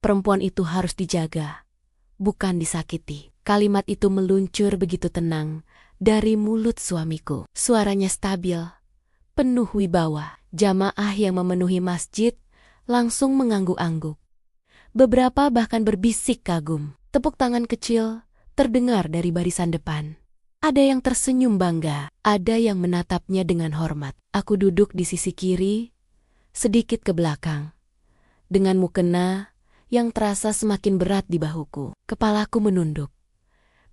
Perempuan itu harus dijaga, bukan disakiti. Kalimat itu meluncur begitu tenang dari mulut suamiku. Suaranya stabil, penuh wibawa. Jamaah yang memenuhi masjid langsung mengangguk-angguk. Beberapa bahkan berbisik kagum. Tepuk tangan kecil terdengar dari barisan depan. Ada yang tersenyum bangga, ada yang menatapnya dengan hormat. Aku duduk di sisi kiri, sedikit ke belakang, dengan mukena yang terasa semakin berat di bahuku. Kepalaku menunduk.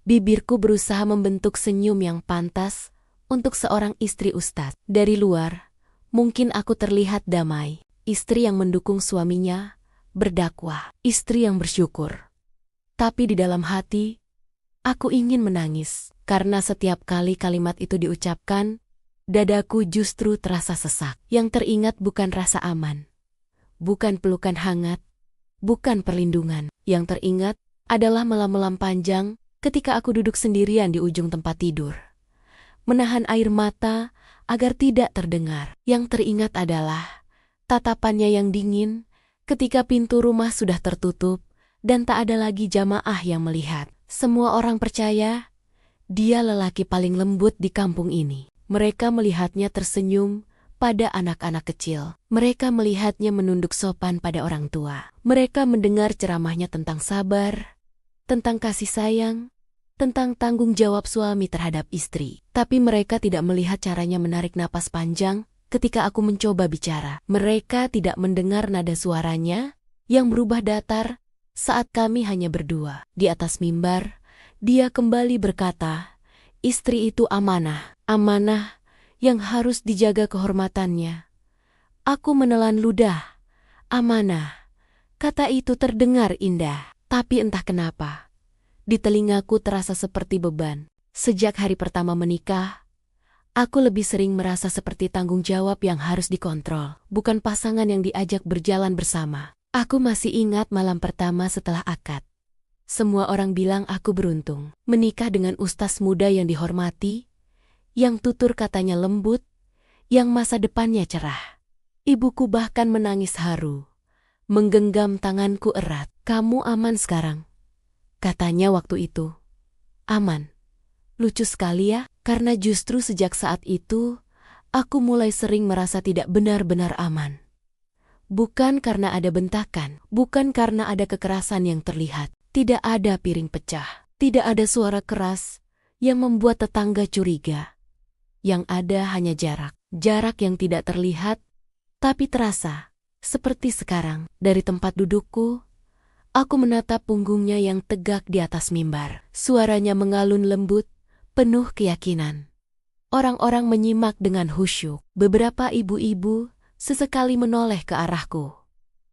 Bibirku berusaha membentuk senyum yang pantas untuk seorang istri ustadz. Dari luar, mungkin aku terlihat damai. Istri yang mendukung suaminya, berdakwah. Istri yang bersyukur. Tapi di dalam hati, aku ingin menangis. Karena setiap kali kalimat itu diucapkan, dadaku justru terasa sesak. Yang teringat bukan rasa aman, bukan pelukan hangat, bukan perlindungan. Yang teringat adalah malam-malam panjang ketika aku duduk sendirian di ujung tempat tidur, menahan air mata agar tidak terdengar. Yang teringat adalah tatapannya yang dingin ketika pintu rumah sudah tertutup dan tak ada lagi jamaah yang melihat. Semua orang percaya dia lelaki paling lembut di kampung ini. Mereka melihatnya tersenyum pada anak-anak kecil. Mereka melihatnya menunduk sopan pada orang tua. Mereka mendengar ceramahnya tentang sabar, tentang kasih sayang, tentang tanggung jawab suami terhadap istri. Tapi mereka tidak melihat caranya menarik napas panjang ketika aku mencoba bicara. Mereka tidak mendengar nada suaranya yang berubah datar saat kami hanya berdua. Di atas mimbar, dia kembali berkata, istri itu amanah, amanah yang harus dijaga kehormatannya. Aku menelan ludah. Amanah. Kata itu terdengar indah, tapi entah kenapa di telingaku terasa seperti beban. Sejak hari pertama menikah, aku lebih sering merasa seperti tanggung jawab yang harus dikontrol, bukan pasangan yang diajak berjalan bersama. Aku masih ingat malam pertama setelah akad. Semua orang bilang aku beruntung menikah dengan ustaz muda yang dihormati, yang tutur katanya lembut, yang masa depannya cerah. Ibuku bahkan menangis haru, menggenggam tanganku erat. Kamu aman sekarang, katanya waktu itu. Aman. Lucu sekali ya, karena justru sejak saat itu, aku mulai sering merasa tidak benar-benar aman. Bukan karena ada bentakan, bukan karena ada kekerasan yang terlihat. Tidak ada piring pecah, tidak ada suara keras yang membuat tetangga curiga. Yang ada hanya jarak, jarak yang tidak terlihat, tapi terasa. Seperti sekarang, dari tempat dudukku, aku menatap punggungnya yang tegak di atas mimbar. Suaranya mengalun lembut, penuh keyakinan. Orang-orang menyimak dengan khusyuk. Beberapa ibu-ibu sesekali menoleh ke arahku,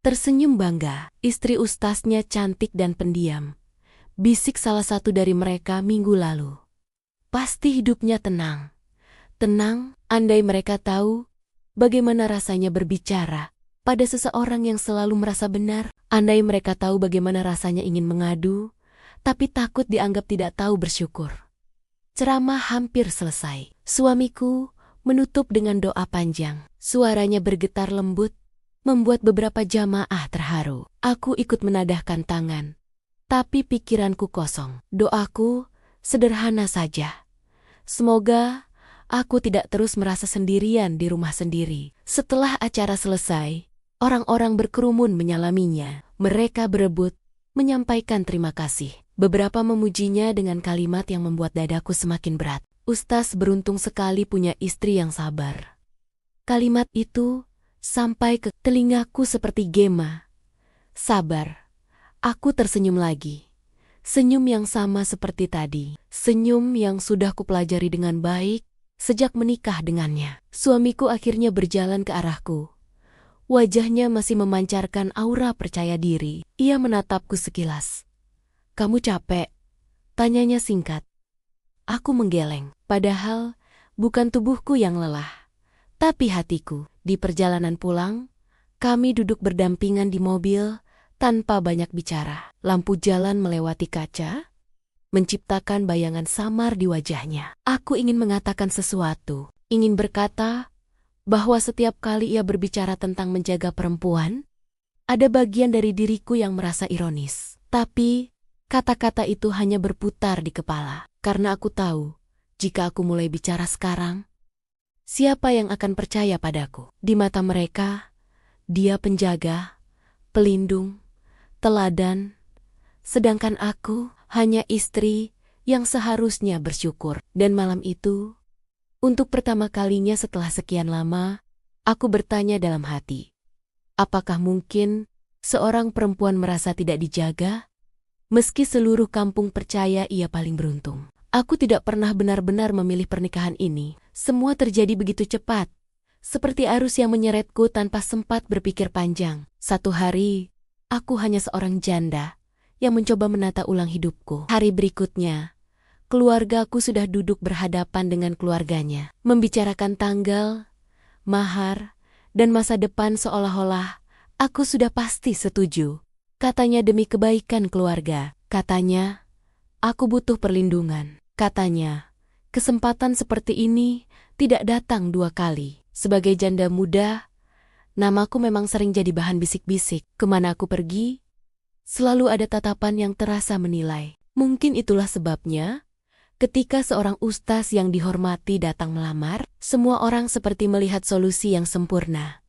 tersenyum bangga. Istri ustaznya cantik dan pendiam, bisik salah satu dari mereka minggu lalu. Pasti hidupnya tenang. Tenang, andai mereka tahu bagaimana rasanya berbicara pada seseorang yang selalu merasa benar. Andai mereka tahu bagaimana rasanya ingin mengadu, tapi takut dianggap tidak tahu bersyukur. Ceramah hampir selesai. Suamiku menutup dengan doa panjang. Suaranya bergetar lembut, membuat beberapa jamaah terharu. Aku ikut menadahkan tangan, tapi pikiranku kosong. Doaku sederhana saja. Semoga aku tidak terus merasa sendirian di rumah sendiri. Setelah acara selesai, orang-orang berkerumun menyalaminya. Mereka berebut menyampaikan terima kasih. Beberapa memujinya dengan kalimat yang membuat dadaku semakin berat. Ustaz beruntung sekali punya istri yang sabar. Kalimat itu sampai ke telingaku seperti gema. Sabar. Aku tersenyum lagi. Senyum yang sama seperti tadi. Senyum yang sudah kupelajari dengan baik sejak menikah dengannya. Suamiku akhirnya berjalan ke arahku. Wajahnya masih memancarkan aura percaya diri. Ia menatapku sekilas. Kamu capek? Tanyanya singkat. Aku menggeleng. Padahal bukan tubuhku yang lelah, tapi hatiku. Di perjalanan pulang, kami duduk berdampingan di mobil tanpa banyak bicara. Lampu jalan melewati kaca, menciptakan bayangan samar di wajahnya. Aku ingin mengatakan sesuatu, ingin berkata bahwa setiap kali ia berbicara tentang menjaga perempuan, Ada bagian dari diriku yang merasa ironis. Tapi, kata-kata itu hanya berputar di kepala. Karena aku tahu, jika aku mulai bicara sekarang, siapa yang akan percaya padaku? Di mata mereka, dia penjaga, pelindung, teladan, sedangkan aku hanya istri yang seharusnya bersyukur. Dan malam itu, untuk pertama kalinya setelah sekian lama, aku bertanya dalam hati, apakah mungkin seorang perempuan merasa tidak dijaga? Meski seluruh kampung percaya ia paling beruntung. Aku tidak pernah benar-benar memilih pernikahan ini. Semua terjadi begitu cepat, seperti arus yang menyeretku tanpa sempat berpikir panjang. Satu hari, aku hanya seorang janda yang mencoba menata ulang hidupku. Hari berikutnya, keluargaku sudah duduk berhadapan dengan keluarganya, membicarakan tanggal, mahar, dan masa depan seolah-olah aku sudah pasti setuju. Katanya demi kebaikan keluarga. Katanya, aku butuh perlindungan. Katanya, kesempatan seperti ini tidak datang dua kali. Sebagai janda muda, namaku memang sering jadi bahan bisik-bisik. Kemana aku pergi, selalu ada tatapan yang terasa menilai. Mungkin itulah sebabnya, ketika seorang ustaz yang dihormati datang melamar, semua orang seperti melihat solusi yang sempurna.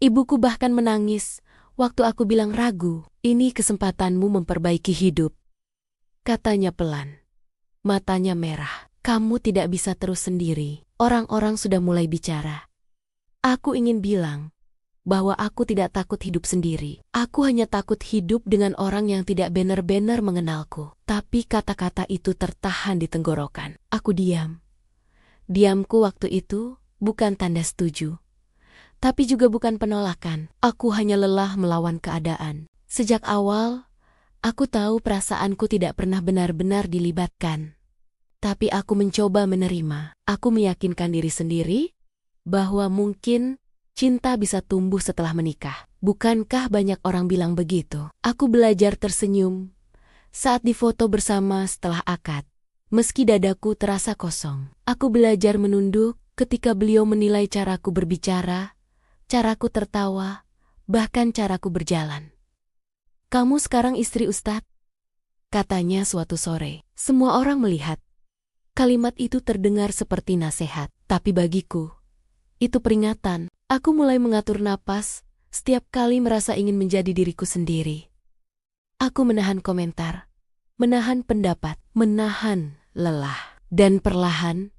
Ibuku bahkan menangis waktu aku bilang ragu. Ini kesempatanmu memperbaiki hidup, katanya pelan. Matanya merah. Kamu tidak bisa terus sendiri. Orang-orang sudah mulai bicara. Aku ingin bilang bahwa aku tidak takut hidup sendiri. Aku hanya takut hidup dengan orang yang tidak benar-benar mengenalku. Tapi kata-kata itu tertahan di tenggorokan. Aku diam. Diamku waktu itu bukan tanda setuju, tapi juga bukan penolakan. Aku hanya lelah melawan keadaan. Sejak awal, aku tahu perasaanku tidak pernah benar-benar dilibatkan. Tapi aku mencoba menerima. Aku meyakinkan diri sendiri bahwa mungkin cinta bisa tumbuh setelah menikah. Bukankah banyak orang bilang begitu? Aku belajar tersenyum saat difoto bersama setelah akad. Meski dadaku terasa kosong, aku belajar menunduk ketika beliau menilai caraku berbicara, caraku tertawa, bahkan caraku berjalan. Kamu sekarang istri Ustadz, katanya suatu sore. Semua orang melihat. Kalimat itu terdengar seperti nasihat, tapi bagiku, itu peringatan. Aku mulai mengatur napas setiap kali merasa ingin menjadi diriku sendiri. Aku menahan komentar, menahan pendapat, menahan lelah. Dan perlahan,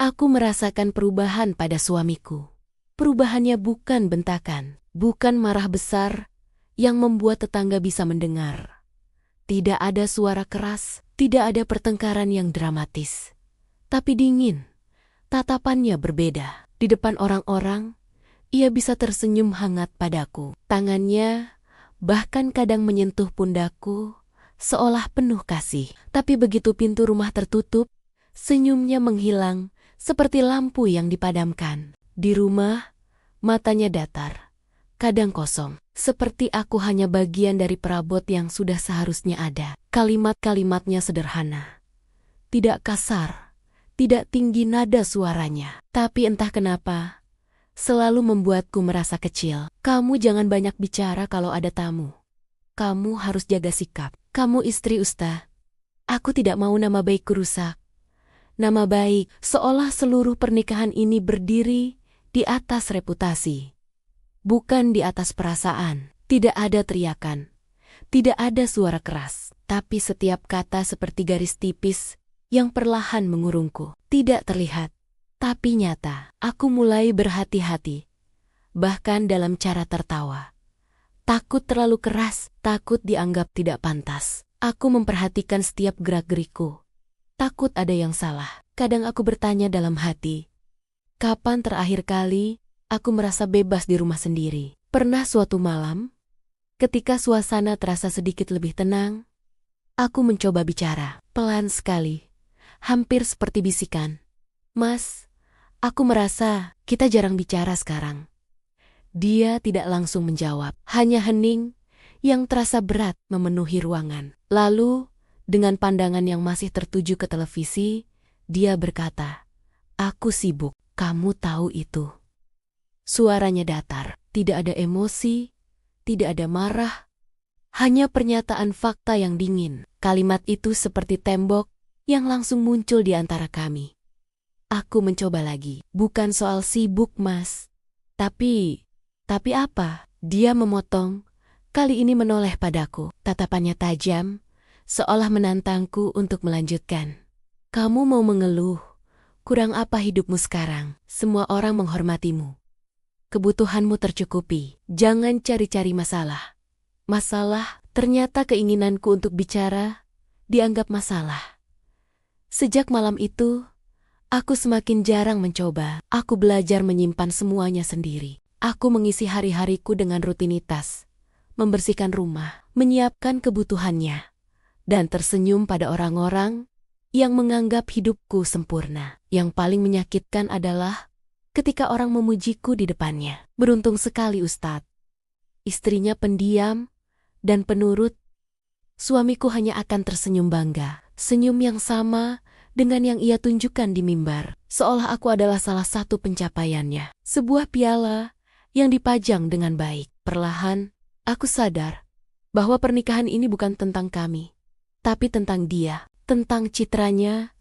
aku merasakan perubahan pada suamiku. Perubahannya bukan bentakan, bukan marah besar yang membuat tetangga bisa mendengar. Tidak ada suara keras, tidak ada pertengkaran yang dramatis. Tapi dingin, tatapannya berbeda. Di depan orang-orang, ia bisa tersenyum hangat padaku. Tangannya bahkan kadang menyentuh pundakku, seolah penuh kasih. Tapi begitu pintu rumah tertutup, senyumnya menghilang seperti lampu yang dipadamkan. Di rumah, matanya datar, kadang kosong. Seperti aku hanya bagian dari perabot yang sudah seharusnya ada. Kalimat-kalimatnya sederhana, tidak kasar, tidak tinggi nada suaranya. Tapi entah kenapa, selalu membuatku merasa kecil. Kamu jangan banyak bicara kalau ada tamu. Kamu harus jaga sikap. Kamu istri Ustaz. Aku tidak mau nama baikku rusak. Nama baik, seolah seluruh pernikahan ini berdiri di atas reputasi, bukan di atas perasaan. Tidak ada teriakan, tidak ada suara keras, tapi setiap kata seperti garis tipis yang perlahan mengurungku. Tidak terlihat, tapi nyata. Aku mulai berhati-hati, bahkan dalam cara tertawa. Takut terlalu keras, takut dianggap tidak pantas. Aku memperhatikan setiap gerak-geriku. Takut ada yang salah. Kadang aku bertanya dalam hati, kapan terakhir kali aku merasa bebas di rumah sendiri? Pernah suatu malam, ketika suasana terasa sedikit lebih tenang, aku mencoba bicara, pelan sekali, hampir seperti bisikan. Mas, aku merasa kita jarang bicara sekarang. Dia tidak langsung menjawab, hanya hening yang terasa berat memenuhi ruangan. Lalu, dengan pandangan yang masih tertuju ke televisi, dia berkata, "Aku sibuk, kamu tahu itu." Suaranya datar, tidak ada emosi, tidak ada marah, hanya pernyataan fakta yang dingin. Kalimat itu seperti tembok yang langsung muncul di antara kami. Aku mencoba lagi. Bukan soal sibuk, Mas. Tapi apa? Dia memotong, kali ini menoleh padaku. Tatapannya tajam, seolah menantangku untuk melanjutkan. Kamu mau mengeluh? Kurang apa hidupmu sekarang? Semua orang menghormatimu. Kebutuhanmu tercukupi. Jangan cari-cari masalah. Masalah, ternyata keinginanku untuk bicara dianggap masalah. Sejak malam itu, aku semakin jarang mencoba. Aku belajar menyimpan semuanya sendiri. Aku mengisi hari-hariku dengan rutinitas, membersihkan rumah, menyiapkan kebutuhannya, dan tersenyum pada orang-orang yang menganggap hidupku sempurna. Yang paling menyakitkan adalah ketika orang memujiku di depannya. Beruntung sekali, Ustadz. Istrinya pendiam dan penurut, suamiku hanya akan tersenyum bangga. Senyum yang sama dengan yang ia tunjukkan di mimbar, seolah aku adalah salah satu pencapaiannya. Sebuah piala yang dipajang dengan baik. Perlahan, aku sadar bahwa pernikahan ini bukan tentang kami, tapi tentang dia, tentang citranya.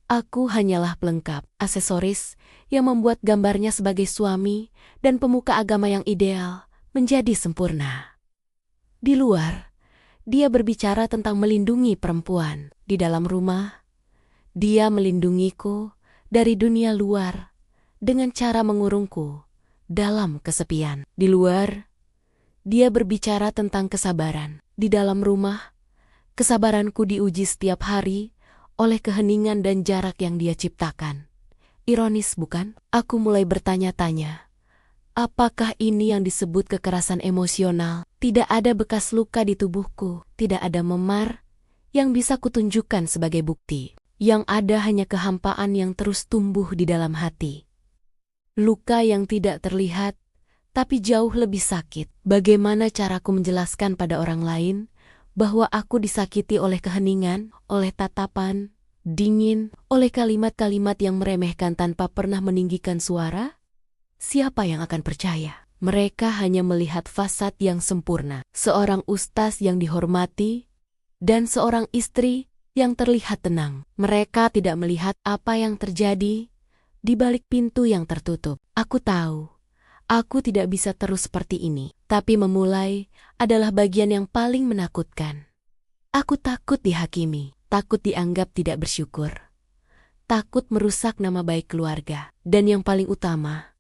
Aku hanyalah pelengkap, aksesoris yang membuat gambarnya sebagai suami dan pemuka agama yang ideal menjadi sempurna. Di luar, dia berbicara tentang melindungi perempuan. Di dalam rumah, dia melindungiku dari dunia luar dengan cara mengurungku dalam kesepian. Di luar, dia berbicara tentang kesabaran. Di dalam rumah, kesabaranku diuji setiap hari oleh keheningan dan jarak yang dia ciptakan. Ironis, bukan? Aku mulai bertanya-tanya, apakah ini yang disebut kekerasan emosional? Tidak ada bekas luka di tubuhku, tidak ada memar yang bisa kutunjukkan sebagai bukti. Yang ada hanya kehampaan yang terus tumbuh di dalam hati. Luka yang tidak terlihat, tapi jauh lebih sakit. Bagaimana caraku menjelaskan pada orang lain bahwa aku disakiti oleh keheningan, oleh tatapan dingin, oleh kalimat-kalimat yang meremehkan tanpa pernah meninggikan suara? Siapa yang akan percaya? Mereka hanya melihat fasad yang sempurna, seorang ustaz yang dihormati, dan seorang istri yang terlihat tenang. Mereka tidak melihat apa yang terjadi di balik pintu yang tertutup. Aku tahu, aku tidak bisa terus seperti ini, tapi memulai adalah bagian yang paling menakutkan. Aku takut dihakimi, takut dianggap tidak bersyukur, takut merusak nama baik keluarga, dan yang paling utama,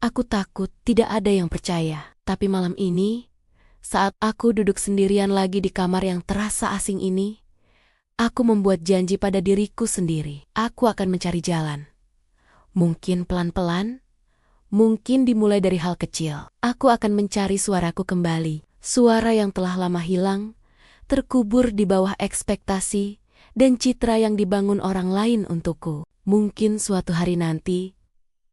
aku takut tidak ada yang percaya. Tapi malam ini, saat aku duduk sendirian lagi di kamar yang terasa asing ini, aku membuat janji pada diriku sendiri. Aku akan mencari jalan. Mungkin pelan-pelan, mungkin dimulai dari hal kecil. Aku akan mencari suaraku kembali. Suara yang telah lama hilang, terkubur di bawah ekspektasi dan citra yang dibangun orang lain untukku. Mungkin suatu hari nanti,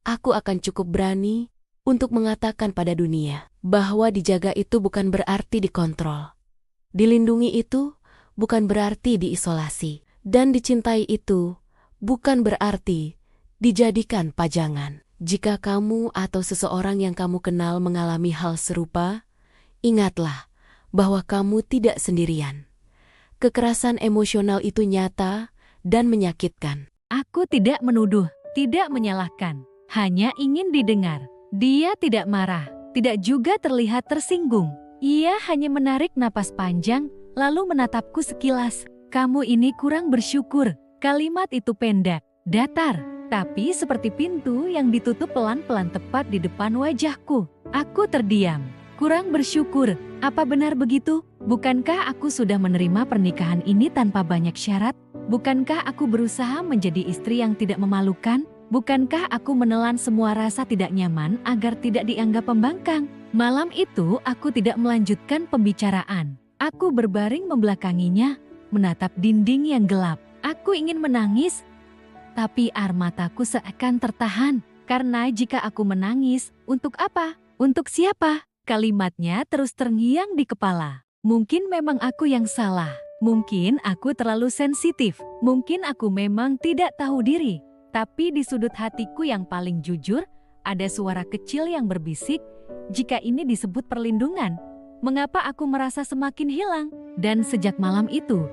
aku akan cukup berani untuk mengatakan pada dunia bahwa dijaga itu bukan berarti dikontrol. Dilindungi itu bukan berarti diisolasi. Dan dicintai itu bukan berarti dijadikan pajangan. Jika kamu atau seseorang yang kamu kenal mengalami hal serupa, ingatlah bahwa kamu tidak sendirian. Kekerasan emosional itu nyata dan menyakitkan. Aku tidak menuduh, tidak menyalahkan, hanya ingin didengar. Dia tidak marah, tidak juga terlihat tersinggung. Ia hanya menarik napas panjang, lalu menatapku sekilas. Kamu ini kurang bersyukur. Kalimat itu pendek, datar, tapi seperti pintu yang ditutup pelan-pelan tepat di depan wajahku. Aku terdiam. Kurang bersyukur, apa benar begitu? Bukankah aku sudah menerima pernikahan ini tanpa banyak syarat? Bukankah aku berusaha menjadi istri yang tidak memalukan? Bukankah aku menelan semua rasa tidak nyaman agar tidak dianggap pembangkang? Malam itu aku tidak melanjutkan pembicaraan. Aku berbaring membelakanginya, menatap dinding yang gelap. Aku ingin menangis, tapi air mataku seakan tertahan. Karena jika aku menangis, untuk apa? Untuk siapa? Kalimatnya terus terngiang di kepala. Mungkin memang aku yang salah. Mungkin aku terlalu sensitif. Mungkin aku memang tidak tahu diri. Tapi di sudut hatiku yang paling jujur, ada suara kecil yang berbisik, jika ini disebut perlindungan, Mengapa aku merasa semakin hilang? Dan sejak malam itu,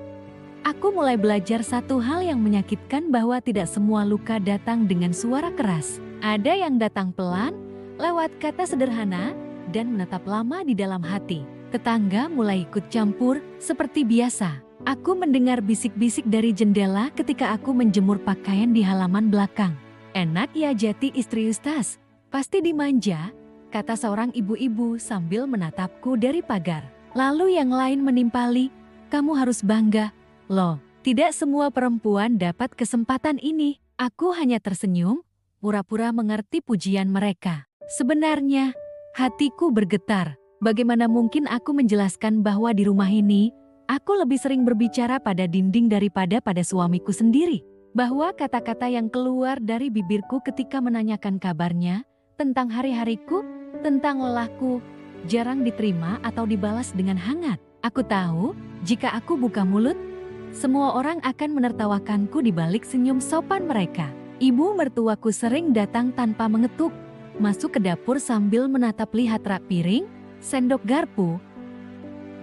aku mulai belajar satu hal yang menyakitkan, bahwa tidak semua luka datang dengan suara keras. Ada yang datang pelan, lewat kata sederhana, dan menetap lama di dalam hati. Tetangga mulai ikut campur, seperti biasa. Aku mendengar bisik-bisik dari jendela ketika aku menjemur pakaian di halaman belakang. "Enak ya Jati, istri Ustaz. Pasti dimanja," kata seorang ibu-ibu sambil menatapku dari pagar. Lalu yang lain menimpali, "Kamu harus bangga. Loh, tidak semua perempuan dapat kesempatan ini." Aku hanya tersenyum, pura-pura mengerti pujian mereka. Sebenarnya, hatiku bergetar. Bagaimana mungkin aku menjelaskan bahwa di rumah ini, aku lebih sering berbicara pada dinding daripada pada suamiku sendiri. Bahwa kata-kata yang keluar dari bibirku ketika menanyakan kabarnya, tentang hari-hariku, tentang lelahku, jarang diterima atau dibalas dengan hangat. Aku tahu, jika aku buka mulut, semua orang akan menertawakanku di balik senyum sopan mereka. Ibu mertuaku sering datang tanpa mengetuk, masuk ke dapur sambil menatap lihat rak piring, sendok garpu,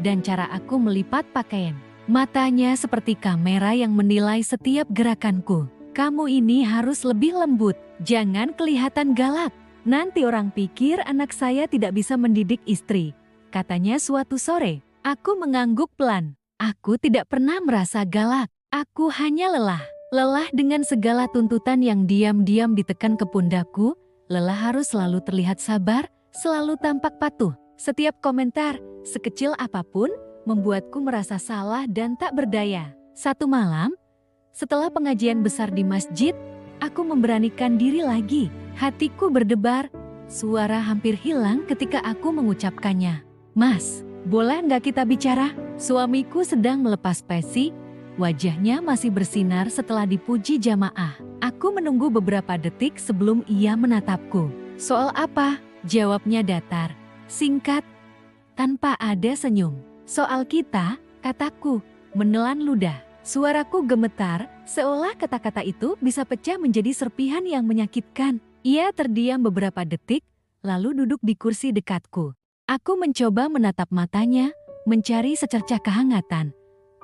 dan cara aku melipat pakaian. Matanya seperti kamera yang menilai setiap gerakanku. "Kamu ini harus lebih lembut, jangan kelihatan galak. Nanti orang pikir anak saya tidak bisa mendidik istri," katanya suatu sore. Aku mengangguk pelan. Aku tidak pernah merasa galak. Aku hanya lelah. Lelah dengan segala tuntutan yang diam-diam ditekan ke pundakku. Lelah harus selalu terlihat sabar, selalu tampak patuh. Setiap komentar, sekecil apapun, membuatku merasa salah dan tak berdaya. Satu malam, setelah pengajian besar di masjid, aku memberanikan diri lagi. Hatiku berdebar, suara hampir hilang ketika aku mengucapkannya. "Mas, boleh nggak kita bicara?" Suamiku sedang melepas peci, wajahnya masih bersinar setelah dipuji jamaah. Aku menunggu beberapa detik sebelum ia menatapku. "Soal apa?" Jawabnya datar, singkat, tanpa ada senyum. "Soal kita," kataku, menelan ludah. Suaraku gemetar, seolah kata-kata itu bisa pecah menjadi serpihan yang menyakitkan. Ia terdiam beberapa detik, lalu duduk di kursi dekatku. Aku mencoba menatap matanya, mencari secercah kehangatan.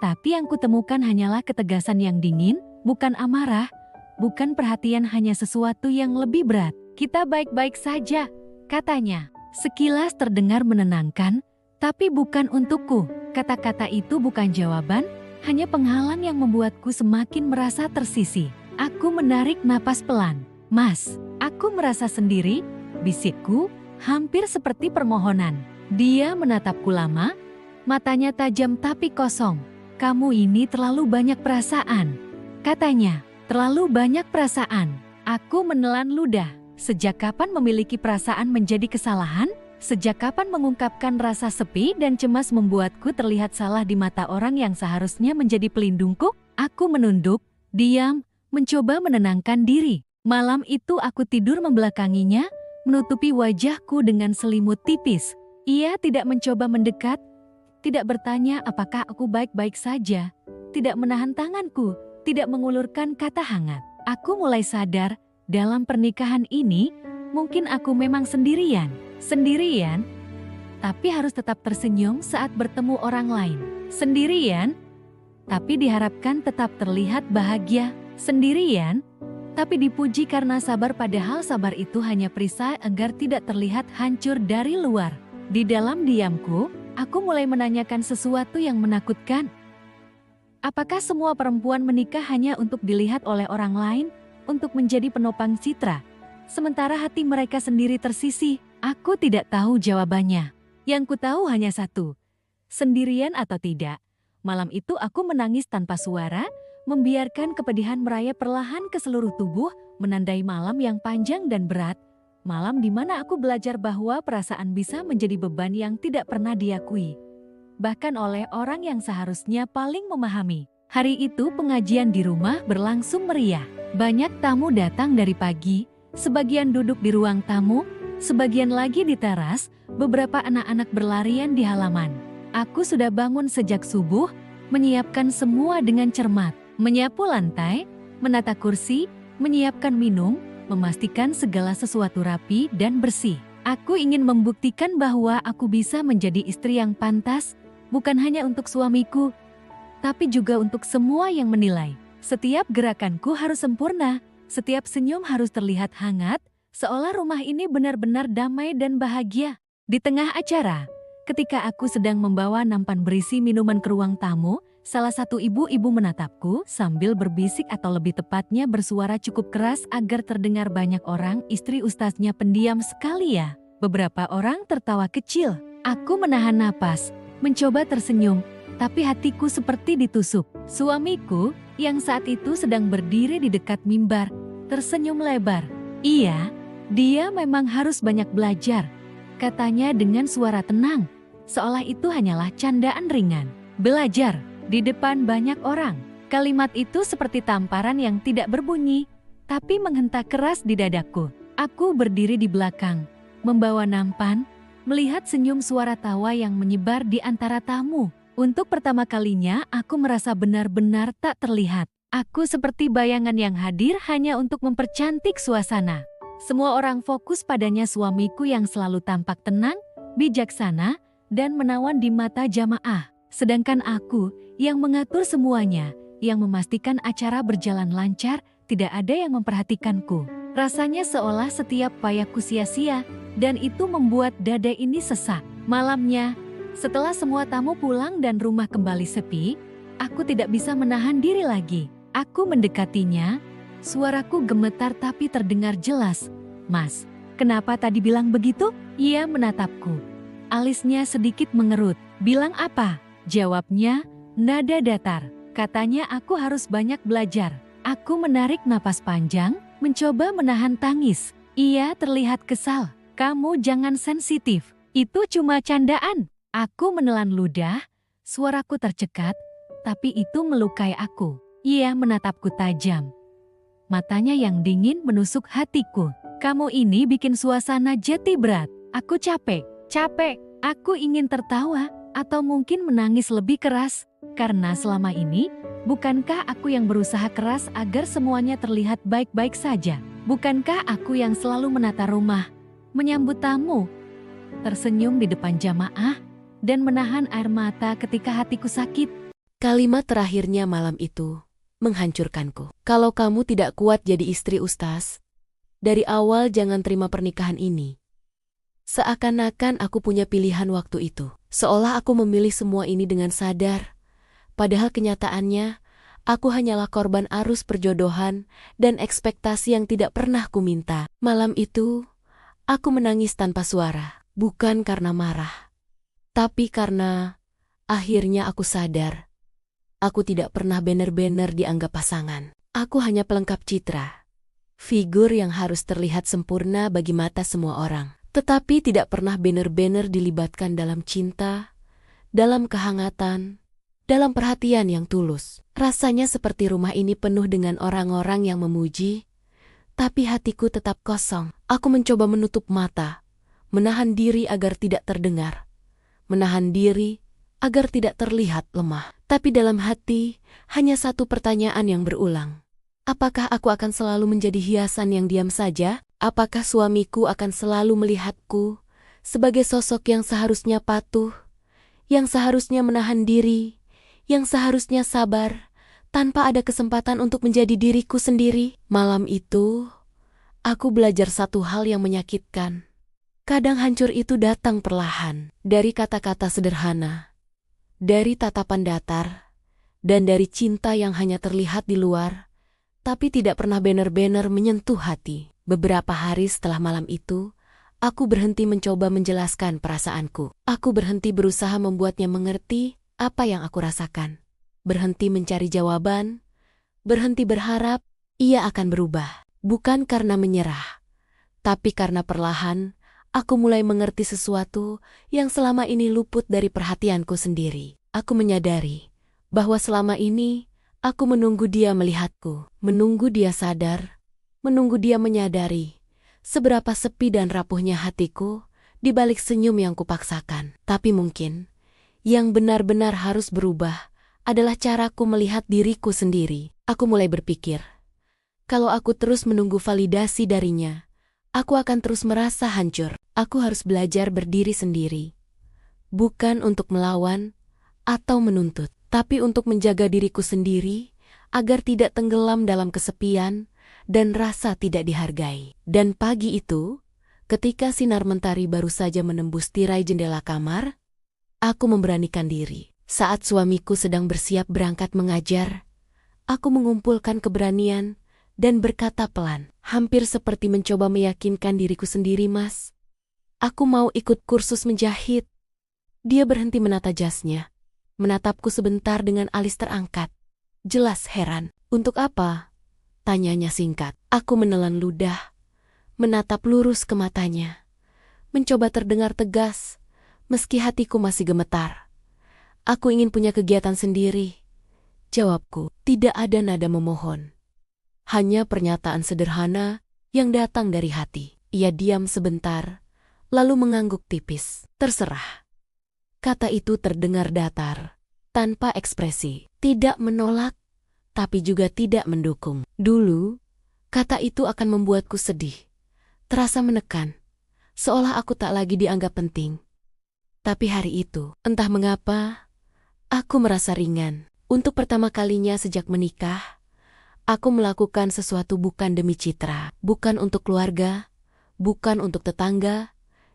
Tapi yang kutemukan hanyalah ketegasan yang dingin, bukan amarah, bukan perhatian, hanya sesuatu yang lebih berat. "Kita baik-baik saja," katanya. Sekilas terdengar menenangkan, tapi bukan untukku. Kata-kata itu bukan jawaban, hanya penghalang yang membuatku semakin merasa tersisih. Aku menarik napas pelan. "Mas, aku merasa sendiri," bisikku, hampir seperti permohonan. Dia menatapku lama, matanya tajam tapi kosong. "Kamu ini terlalu banyak perasaan," katanya. "Terlalu banyak perasaan." Aku menelan ludah. Sejak kapan memiliki perasaan menjadi kesalahan? Sejak kapan mengungkapkan rasa sepi dan cemas membuatku terlihat salah di mata orang yang seharusnya menjadi pelindungku? Aku menunduk, diam, mencoba menenangkan diri. Malam itu aku tidur membelakanginya, menutupi wajahku dengan selimut tipis. Ia tidak mencoba mendekat, tidak bertanya apakah aku baik-baik saja, tidak menahan tanganku, tidak mengulurkan kata hangat. Aku mulai sadar, dalam pernikahan ini, mungkin aku memang sendirian, tapi harus tetap tersenyum saat bertemu orang lain. Sendirian, tapi diharapkan tetap terlihat bahagia. Sendirian, tapi dipuji karena sabar, padahal sabar itu hanya perisai agar tidak terlihat hancur dari luar. Di dalam diamku, aku mulai menanyakan sesuatu yang menakutkan. Apakah semua perempuan menikah hanya untuk dilihat oleh orang lain, untuk menjadi penopang citra, sementara hati mereka sendiri tersisih? Aku tidak tahu jawabannya. Yang ku tahu hanya satu, sendirian atau tidak. Malam itu aku menangis tanpa suara, membiarkan kepedihan merayap perlahan ke seluruh tubuh, menandai malam yang panjang dan berat. Malam di mana aku belajar bahwa perasaan bisa menjadi beban yang tidak pernah diakui, bahkan oleh orang yang seharusnya paling memahami. Hari itu pengajian di rumah berlangsung meriah. Banyak tamu datang dari pagi, sebagian duduk di ruang tamu, sebagian lagi di teras, beberapa anak-anak berlarian di halaman. Aku sudah bangun sejak subuh, menyiapkan semua dengan cermat, menyapu lantai, menata kursi, menyiapkan minum, memastikan segala sesuatu rapi dan bersih. Aku ingin membuktikan bahwa aku bisa menjadi istri yang pantas, bukan hanya untuk suamiku, tapi juga untuk semua yang menilai. Setiap gerakanku harus sempurna, setiap senyum harus terlihat hangat, seolah rumah ini benar-benar damai dan bahagia. Di tengah acara, ketika aku sedang membawa nampan berisi minuman ke ruang tamu, salah satu ibu-ibu menatapku sambil berbisik atau lebih tepatnya bersuara cukup keras agar terdengar banyak orang. Istri ustaznya pendiam sekali ya. Beberapa orang tertawa kecil. Aku menahan napas, mencoba tersenyum, tapi hatiku seperti ditusuk. Suamiku, yang saat itu sedang berdiri di dekat mimbar, tersenyum lebar. Iya, dia memang harus banyak belajar, katanya dengan suara tenang, seolah itu hanyalah candaan ringan. Belajar di depan banyak orang. Kalimat itu seperti tamparan yang tidak berbunyi, tapi menghentak keras di dadaku. Aku berdiri di belakang, membawa nampan, melihat senyum suara tawa yang menyebar di antara tamu. Untuk pertama kalinya, aku merasa benar-benar tak terlihat. Aku seperti bayangan yang hadir hanya untuk mempercantik suasana. Semua orang fokus padanya, suamiku yang selalu tampak tenang, bijaksana, dan menawan di mata jamaah. Sedangkan aku, yang mengatur semuanya, yang memastikan acara berjalan lancar, tidak ada yang memperhatikanku. Rasanya seolah setiap payahku sia-sia, dan itu membuat dada ini sesak. Malamnya, setelah semua tamu pulang dan rumah kembali sepi, aku tidak bisa menahan diri lagi. Aku mendekatinya, suaraku gemetar tapi terdengar jelas. "Mas, kenapa tadi bilang begitu?" Ia menatapku. Alisnya sedikit mengerut. "Bilang apa?" Jawabnya, nada datar. Katanya aku harus banyak belajar. Aku menarik napas panjang, mencoba menahan tangis. Ia terlihat kesal. "Kamu jangan sensitif. Itu cuma candaan." Aku menelan ludah, suaraku tercekat, tapi itu melukai aku. Ia menatapku tajam. Matanya yang dingin menusuk hatiku. "Kamu ini bikin suasana jadi berat. Aku capek. Aku ingin tertawa, atau mungkin menangis lebih keras, karena selama ini, bukankah aku yang berusaha keras agar semuanya terlihat baik-baik saja? Bukankah aku yang selalu menata rumah, menyambut tamu, tersenyum di depan jamaah, dan menahan air mata ketika hatiku sakit?" Kalimat terakhirnya malam itu menghancurkanku. "Kalau kamu tidak kuat jadi istri ustaz, dari awal jangan terima pernikahan ini." Seakan-akan aku punya pilihan waktu itu. Seolah aku memilih semua ini dengan sadar. Padahal kenyataannya, aku hanyalah korban arus perjodohan dan ekspektasi yang tidak pernah kuminta. Malam itu, aku menangis tanpa suara. Bukan karena marah, tapi karena akhirnya aku sadar. Aku tidak pernah benar-benar dianggap pasangan. Aku hanya pelengkap citra. Figur yang harus terlihat sempurna bagi mata semua orang. Tetapi tidak pernah benar-benar dilibatkan dalam cinta, dalam kehangatan, dalam perhatian yang tulus. Rasanya seperti rumah ini penuh dengan orang-orang yang memuji, tapi hatiku tetap kosong. Aku mencoba menutup mata, menahan diri agar tidak terdengar, menahan diri agar tidak terlihat lemah. Tapi dalam hati, hanya satu pertanyaan yang berulang. Apakah aku akan selalu menjadi hiasan yang diam saja? Apakah suamiku akan selalu melihatku sebagai sosok yang seharusnya patuh, yang seharusnya menahan diri, yang seharusnya sabar, tanpa ada kesempatan untuk menjadi diriku sendiri? Malam itu, aku belajar satu hal yang menyakitkan. Kadang hancur itu datang perlahan, dari kata-kata sederhana, dari tatapan datar, dan dari cinta yang hanya terlihat di luar, tapi tidak pernah benar-benar menyentuh hati. Beberapa hari setelah malam itu, aku berhenti mencoba menjelaskan perasaanku. Aku berhenti berusaha membuatnya mengerti apa yang aku rasakan. Berhenti mencari jawaban, berhenti berharap ia akan berubah. Bukan karena menyerah, tapi karena perlahan aku mulai mengerti sesuatu yang selama ini luput dari perhatianku sendiri. Aku menyadari bahwa selama ini aku menunggu dia melihatku, menunggu dia sadar, menunggu dia menyadari seberapa sepi dan rapuhnya hatiku di balik senyum yang kupaksakan. Tapi mungkin yang benar-benar harus berubah adalah caraku melihat diriku sendiri. Aku mulai berpikir, kalau aku terus menunggu validasi darinya, aku akan terus merasa hancur. Aku harus belajar berdiri sendiri. Bukan untuk melawan atau menuntut, tapi untuk menjaga diriku sendiri agar tidak tenggelam dalam kesepian dan rasa tidak dihargai. Dan pagi itu, ketika sinar mentari baru saja menembus tirai jendela kamar, aku memberanikan diri. Saat suamiku sedang bersiap berangkat mengajar, aku mengumpulkan keberanian dan berkata pelan, hampir seperti mencoba meyakinkan diriku sendiri, Mas. Aku mau ikut kursus menjahit. Dia berhenti menata jasnya, menatapku sebentar dengan alis terangkat. Jelas heran. Untuk apa? Tanyanya singkat. Aku menelan ludah, menatap lurus ke matanya, mencoba terdengar tegas, meski hatiku masih gemetar. Aku ingin punya kegiatan sendiri. Jawabku, tidak ada nada memohon. Hanya pernyataan sederhana yang datang dari hati. Ia diam sebentar, lalu mengangguk tipis. Terserah. Kata itu terdengar datar, tanpa ekspresi. Tidak menolak, tapi juga tidak mendukung. Dulu, kata itu akan membuatku sedih. Terasa menekan, seolah aku tak lagi dianggap penting. Tapi hari itu, entah mengapa, aku merasa ringan. Untuk pertama kalinya sejak menikah, aku melakukan sesuatu bukan demi citra, bukan untuk keluarga, bukan untuk tetangga,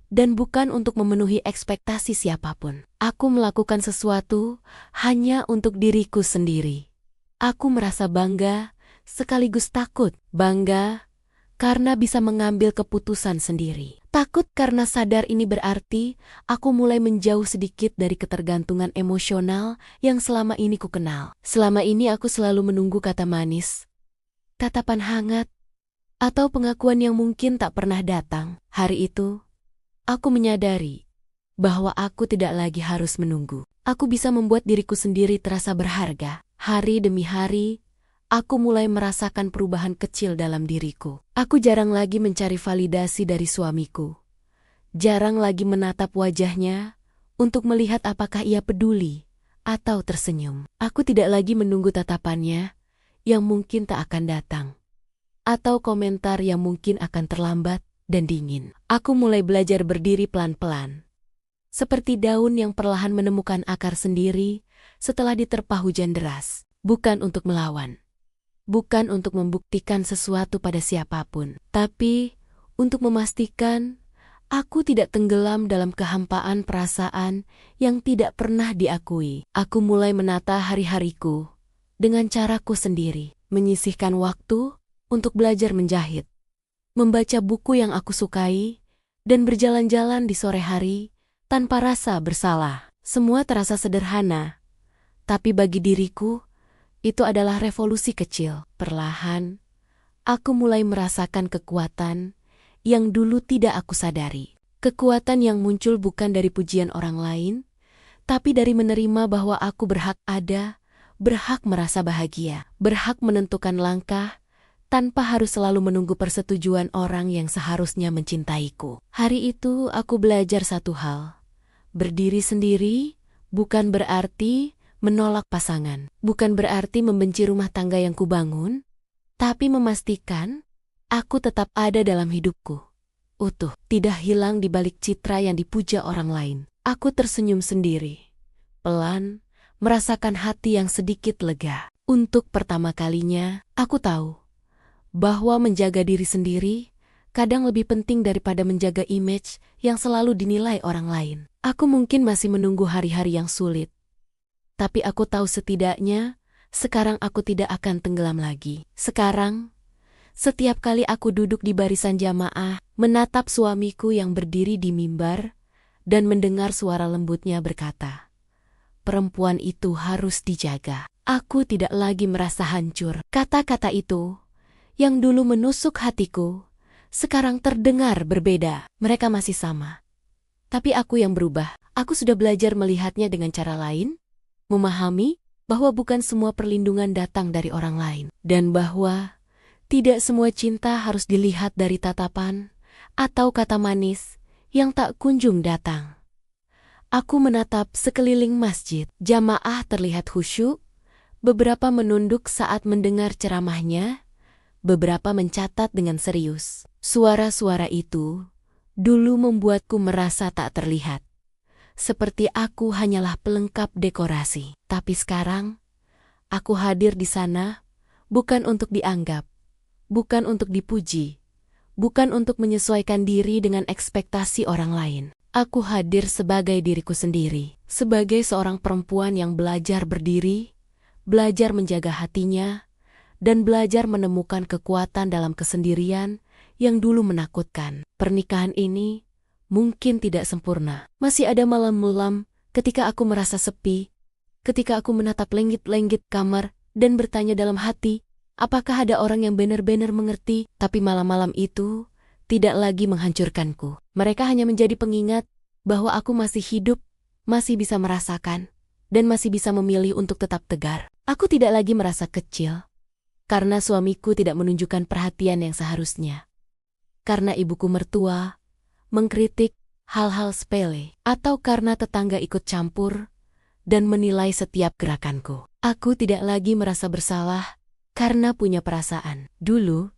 dan bukan untuk memenuhi ekspektasi siapapun. Aku melakukan sesuatu hanya untuk diriku sendiri. Aku merasa bangga, sekaligus takut. Bangga karena bisa mengambil keputusan sendiri. Takut karena sadar ini berarti aku mulai menjauh sedikit dari ketergantungan emosional yang selama ini ku kenal. Selama ini aku selalu menunggu kata manis, tatapan hangat, atau pengakuan yang mungkin tak pernah datang. Hari itu, aku menyadari bahwa aku tidak lagi harus menunggu. Aku bisa membuat diriku sendiri terasa berharga. Hari demi hari, aku mulai merasakan perubahan kecil dalam diriku. Aku jarang lagi mencari validasi dari suamiku. Jarang lagi menatap wajahnya untuk melihat apakah ia peduli atau tersenyum. Aku tidak lagi menunggu tatapannya yang mungkin tak akan datang, atau komentar yang mungkin akan terlambat dan dingin. Aku mulai belajar berdiri pelan-pelan, seperti daun yang perlahan menemukan akar sendiri setelah diterpa hujan deras. Bukan untuk melawan, bukan untuk membuktikan sesuatu pada siapapun, tapi untuk memastikan aku tidak tenggelam dalam kehampaan perasaan yang tidak pernah diakui. Aku mulai menata hari-hariku dengan caraku sendiri, menyisihkan waktu untuk belajar menjahit, membaca buku yang aku sukai, dan berjalan-jalan di sore hari tanpa rasa bersalah. Semua terasa sederhana, tapi bagi diriku, itu adalah revolusi kecil. Perlahan, aku mulai merasakan kekuatan yang dulu tidak aku sadari. Kekuatan yang muncul bukan dari pujian orang lain, tapi dari menerima bahwa aku berhak ada, berhak merasa bahagia, berhak menentukan langkah, tanpa harus selalu menunggu persetujuan orang yang seharusnya mencintaiku. Hari itu aku belajar satu hal. Berdiri sendiri bukan berarti menolak pasangan, bukan berarti membenci rumah tangga yang kubangun, tapi memastikan aku tetap ada dalam hidupku, utuh, tidak hilang di balik citra yang dipuja orang lain. Aku tersenyum sendiri, pelan, merasakan hati yang sedikit lega. Untuk pertama kalinya, aku tahu bahwa menjaga diri sendiri kadang lebih penting daripada menjaga image yang selalu dinilai orang lain. Aku mungkin masih menunggu hari-hari yang sulit, tapi aku tahu setidaknya, sekarang aku tidak akan tenggelam lagi. Sekarang, setiap kali aku duduk di barisan jamaah, menatap suamiku yang berdiri di mimbar, dan mendengar suara lembutnya berkata, perempuan itu harus dijaga. Aku tidak lagi merasa hancur. Kata-kata itu, yang dulu menusuk hatiku, sekarang terdengar berbeda. Mereka masih sama, tapi aku yang berubah. Aku sudah belajar melihatnya dengan cara lain, memahami bahwa bukan semua perlindungan datang dari orang lain, dan bahwa tidak semua cinta harus dilihat dari tatapan atau kata manis yang tak kunjung datang. Aku menatap sekeliling masjid. Jamaah terlihat khusyuk, beberapa menunduk saat mendengar ceramahnya, beberapa mencatat dengan serius. Suara-suara itu dulu membuatku merasa tak terlihat. Seperti aku hanyalah pelengkap dekorasi. Tapi sekarang, aku hadir di sana bukan untuk dianggap, bukan untuk dipuji, bukan untuk menyesuaikan diri dengan ekspektasi orang lain. Aku hadir sebagai diriku sendiri, sebagai seorang perempuan yang belajar berdiri, belajar menjaga hatinya, dan belajar menemukan kekuatan dalam kesendirian yang dulu menakutkan. Pernikahan ini mungkin tidak sempurna. Masih ada malam-malam ketika aku merasa sepi, ketika aku menatap lenggit-lenggit kamar dan bertanya dalam hati, apakah ada orang yang benar-benar mengerti? Tapi malam-malam itu tidak lagi menghancurkanku. Mereka hanya menjadi pengingat bahwa aku masih hidup, masih bisa merasakan, dan masih bisa memilih untuk tetap tegar. Aku tidak lagi merasa kecil, karena suamiku tidak menunjukkan perhatian yang seharusnya. Karena ibuku mertua mengkritik hal-hal sepele, atau karena tetangga ikut campur dan menilai setiap gerakanku. Aku tidak lagi merasa bersalah karena punya perasaan. Dulu,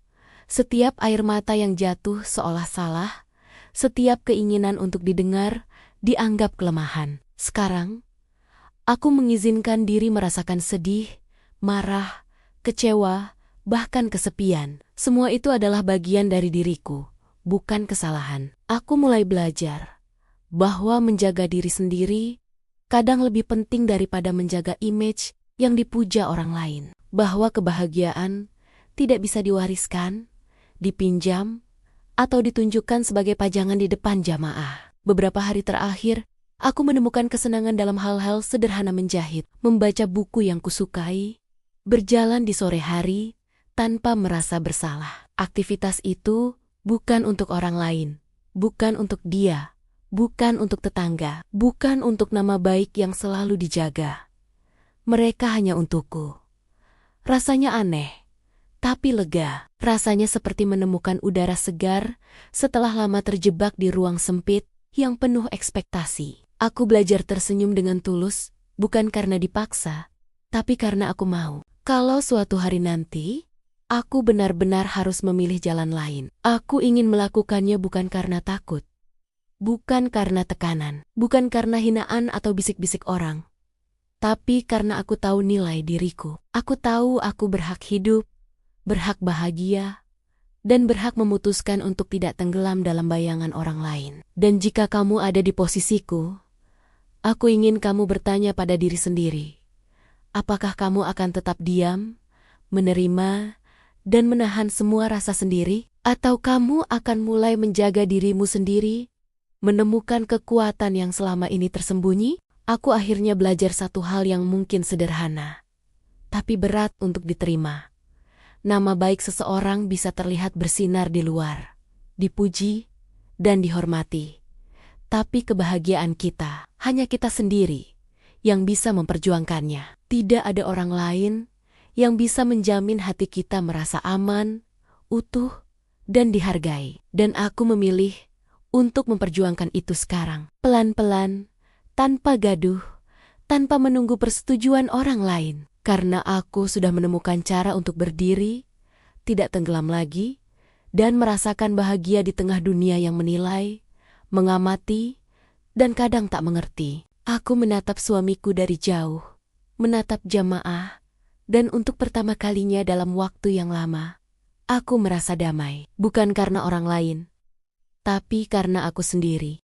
setiap air mata yang jatuh seolah salah, setiap keinginan untuk didengar dianggap kelemahan. Sekarang, aku mengizinkan diri merasakan sedih, marah, kecewa, bahkan kesepian. Semua itu adalah bagian dari diriku, bukan kesalahan. Aku mulai belajar bahwa menjaga diri sendiri kadang lebih penting daripada menjaga image yang dipuja orang lain. Bahwa kebahagiaan tidak bisa diwariskan, dipinjam, atau ditunjukkan sebagai pajangan di depan jamaah. Beberapa hari terakhir, aku menemukan kesenangan dalam hal-hal sederhana menjahit, membaca buku yang kusukai, berjalan di sore hari tanpa merasa bersalah. Aktivitas itu bukan untuk orang lain, bukan untuk dia, bukan untuk tetangga, bukan untuk nama baik yang selalu dijaga. Mereka hanya untukku. Rasanya aneh, tapi lega. Rasanya seperti menemukan udara segar setelah lama terjebak di ruang sempit yang penuh ekspektasi. Aku belajar tersenyum dengan tulus, bukan karena dipaksa, tapi karena aku mau. Kalau suatu hari nanti, aku benar-benar harus memilih jalan lain. Aku ingin melakukannya bukan karena takut, bukan karena tekanan, bukan karena hinaan atau bisik-bisik orang, tapi karena aku tahu nilai diriku. Aku tahu aku berhak hidup, berhak bahagia, dan berhak memutuskan untuk tidak tenggelam dalam bayangan orang lain. Dan jika kamu ada di posisiku, aku ingin kamu bertanya pada diri sendiri, apakah kamu akan tetap diam, menerima, dan menahan semua rasa sendiri? Atau kamu akan mulai menjaga dirimu sendiri, menemukan kekuatan yang selama ini tersembunyi? Aku akhirnya belajar satu hal yang mungkin sederhana, tapi berat untuk diterima. Nama baik seseorang bisa terlihat bersinar di luar, dipuji, dan dihormati. Tapi kebahagiaan kita, hanya kita sendiri yang bisa memperjuangkannya. Tidak ada orang lain yang bisa menjamin hati kita merasa aman, utuh, dan dihargai. Dan aku memilih untuk memperjuangkan itu sekarang. Pelan-pelan, tanpa gaduh, tanpa menunggu persetujuan orang lain. Karena aku sudah menemukan cara untuk berdiri, tidak tenggelam lagi, dan merasakan bahagia di tengah dunia yang menilai, mengamati, dan kadang tak mengerti. Aku menatap suamiku dari jauh, menatap jamaah, dan untuk pertama kalinya dalam waktu yang lama, aku merasa damai. Bukan karena orang lain, tapi karena aku sendiri.